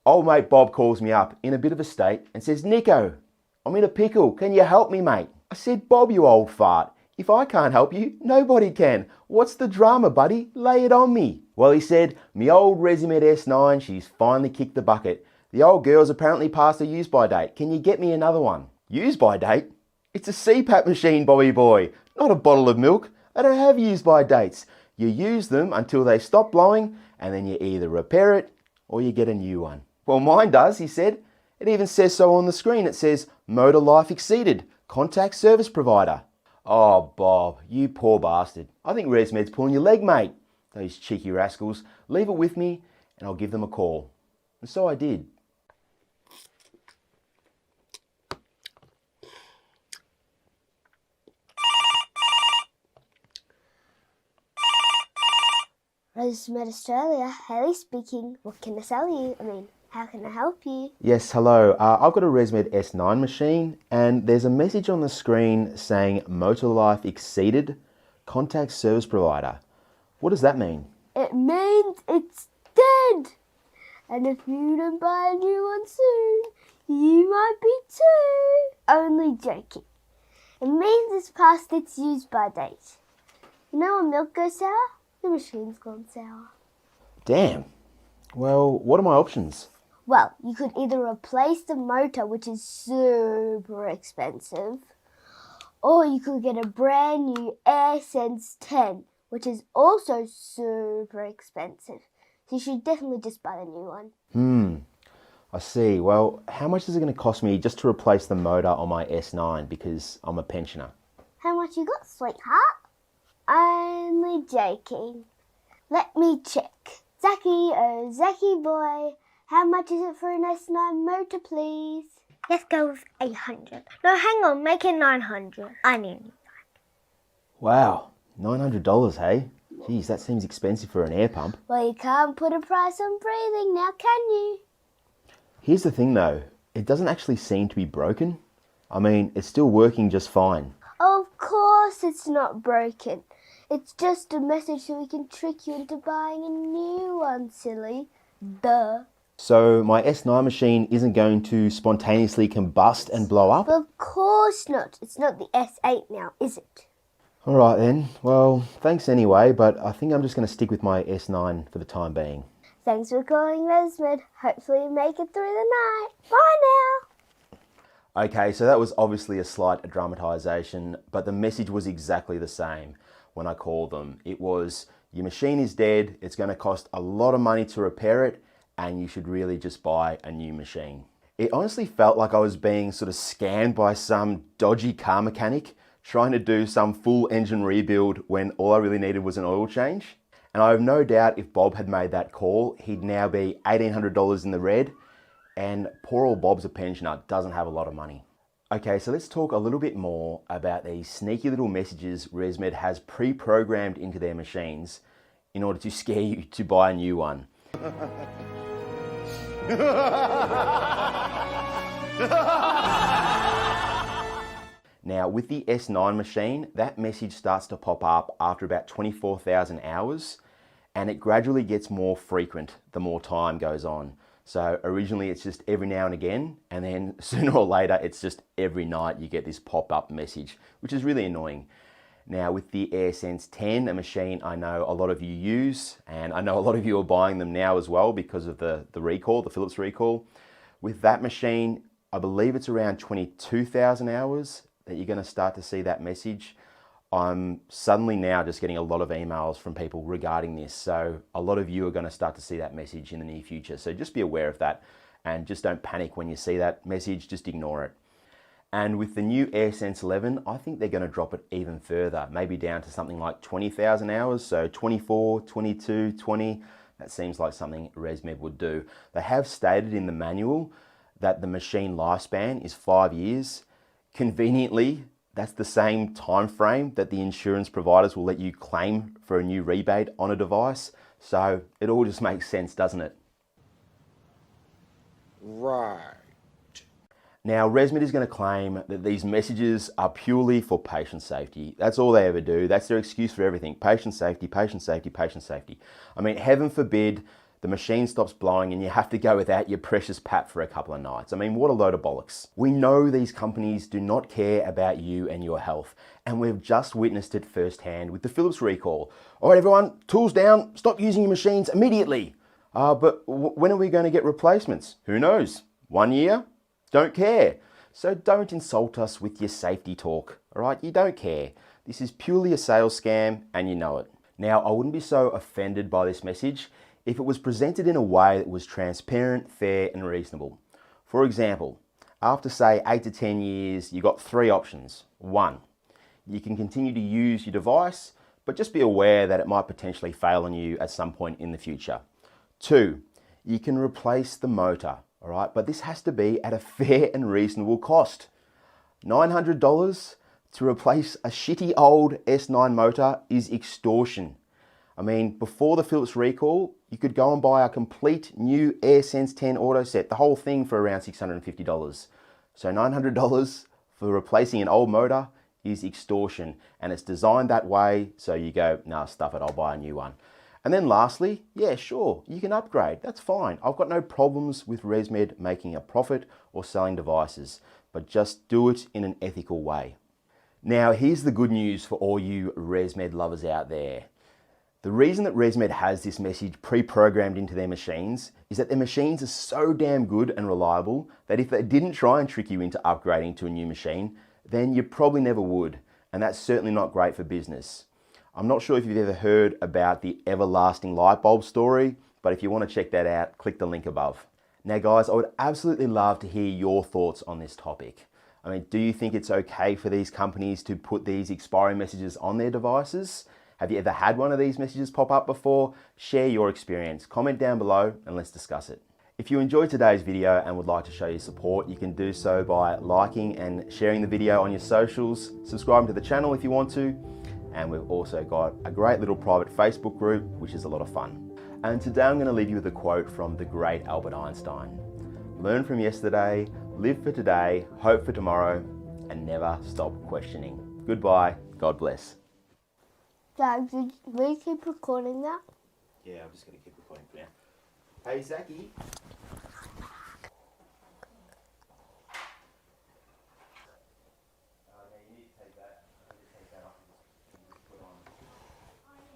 Old mate Bob calls me up in a bit of a state and says, Nico, I'm in a pickle. Can you help me, mate? I said, Bob, you old fart. If I can't help you, nobody can. What's the drama, buddy? Lay it on me. Well, he said, me old ResMed S9, she's finally kicked the bucket. The old girl's apparently past her use-by date. Can you get me another one? Use-by date? It's a CPAP machine, Bobby boy, not a bottle of milk. They don't have use-by dates. You use them until they stop blowing, and then you either repair it or you get a new one. Well, mine does, he said. It even says so on the screen. It says, motor life exceeded. Contact service provider. Oh, Bob, you poor bastard. I think ResMed's pulling your leg, mate. Those cheeky rascals. Leave it with me and I'll give them a call. And so I did. ResMed Australia, Hailey speaking. What can I sell you? How can I help you? Yes, hello. I've got a ResMed S9 machine and there's a message on the screen saying motor life exceeded, contact service provider. What does that mean? It means it's dead. And if you don't buy a new one soon, you might be too. Only joking. It means it's past its use-by date. You know when milk goes sour? The machine's gone sour. Damn. Well, what are my options? Well, you could either replace the motor, which is super expensive, or you could get a brand new AirSense 10, which is also super expensive. So you should definitely just buy the new one. I see. Well, how much is it going to cost me just to replace the motor on my S9 because I'm a pensioner? How much you got, sweetheart? Only joking. Let me check. Zachy, oh Zachy boy, how much is it for an S9 motor, please? Let's go with 800. No, hang on, make it 900. I need. Wow, $900, hey? Geez, that seems expensive for an air pump. Well, you can't put a price on breathing now, can you? Here's the thing though, it doesn't actually seem to be broken. It's still working just fine. Of course it's not broken. It's just a message so we can trick you into buying a new one, silly. Duh. So my S9 machine isn't going to spontaneously combust and blow up? Of course not. It's not the S8 now, is it? Alright then, well, thanks anyway, but I think I'm just going to stick with my S9 for the time being. Thanks for calling ResMed. Hopefully you make it through the night. Bye now. Okay, so that was obviously a slight dramatisation, but the message was exactly the same when I called them. It was, your machine is dead, it's going to cost a lot of money to repair it, and you should really just buy a new machine. It honestly felt like I was being sort of scammed by some dodgy car mechanic trying to do some full engine rebuild when all I really needed was an oil change. And I have no doubt if Bob had made that call, he'd now be $1,800 in the red, and poor old Bob's a pensioner, doesn't have a lot of money. Okay, so let's talk a little bit more about these sneaky little messages ResMed has pre-programmed into their machines in order to scare you to buy a new one. Now, with the S9 machine, that message starts to pop up after about 24,000 hours, and it gradually gets more frequent the more time goes on. So originally it's just every now and again, and then sooner or later it's just every night you get this pop-up message, which is really annoying. Now with the AirSense 10, a machine I know a lot of you use, and I know a lot of you are buying them now as well because of the recall, the Philips recall. With that machine, I believe it's around 22,000 hours that you're going to start to see that message. I'm suddenly now just getting a lot of emails from people regarding this. So a lot of you are going to start to see that message in the near future. So just be aware of that and just don't panic when you see that message, just ignore it. And with the new AirSense 11, I think they're going to drop it even further, maybe down to something like 20,000 hours. So 24, 22, 20, that seems like something ResMed would do. They have stated in the manual that the machine lifespan is 5 years. Conveniently, that's the same time frame that the insurance providers will let you claim for a new rebate on a device. So it all just makes sense, doesn't it? Right. Now, ResMed is going to claim that these messages are purely for patient safety. That's all they ever do. That's their excuse for everything. Patient safety, patient safety, patient safety. Heaven forbid the machine stops blowing and you have to go without your precious PAP for a couple of nights. I mean, what a load of bollocks. We know these companies do not care about you and your health, and we've just witnessed it firsthand with the Philips recall. All right, everyone, tools down, stop using your machines immediately. But when are we going to get replacements? Who knows? 1 year? Don't care. So don't insult us with your safety talk, all right? You don't care. This is purely a sales scam and you know it. Now, I wouldn't be so offended by this message if it was presented in a way that was transparent, fair and reasonable. For example, after say 8 to 10 years, you got 3 options. 1, you can continue to use your device, but just be aware that it might potentially fail on you at some point in the future. 2, you can replace the motor, all right? But this has to be at a fair and reasonable cost. $900 to replace a shitty old S9 motor is extortion. I mean, before the Philips recall, you could go and buy a complete new AirSense 10 auto set, the whole thing for around $650. So $900 for replacing an old motor is extortion, and it's designed that way so you go, nah, stuff it, I'll buy a new one. And then lastly, yeah, sure, you can upgrade, that's fine. I've got no problems with ResMed making a profit or selling devices, but just do it in an ethical way. Now, here's the good news for all you ResMed lovers out there. The reason that ResMed has this message pre-programmed into their machines is that their machines are so damn good and reliable that if they didn't try and trick you into upgrading to a new machine, then you probably never would. And that's certainly not great for business. I'm not sure if you've ever heard about the everlasting light bulb story, but if you want to check that out, click the link above. Now guys, I would absolutely love to hear your thoughts on this topic. I mean, do you think it's okay for these companies to put these expiry messages on their devices? Have you ever had one of these messages pop up before? Share your experience. Comment down below and let's discuss it. If you enjoyed today's video and would like to show your support, you can do so by liking and sharing the video on your socials, subscribing to the channel if you want to, and we've also got a great little private Facebook group, which is a lot of fun. And today I'm going to leave you with a quote from the great Albert Einstein. Learn from yesterday, live for today, hope for tomorrow, and never stop questioning. Goodbye, God bless. Dad, will you keep recording that? Yeah, I'm just going to keep recording for now. Hey, Zachy.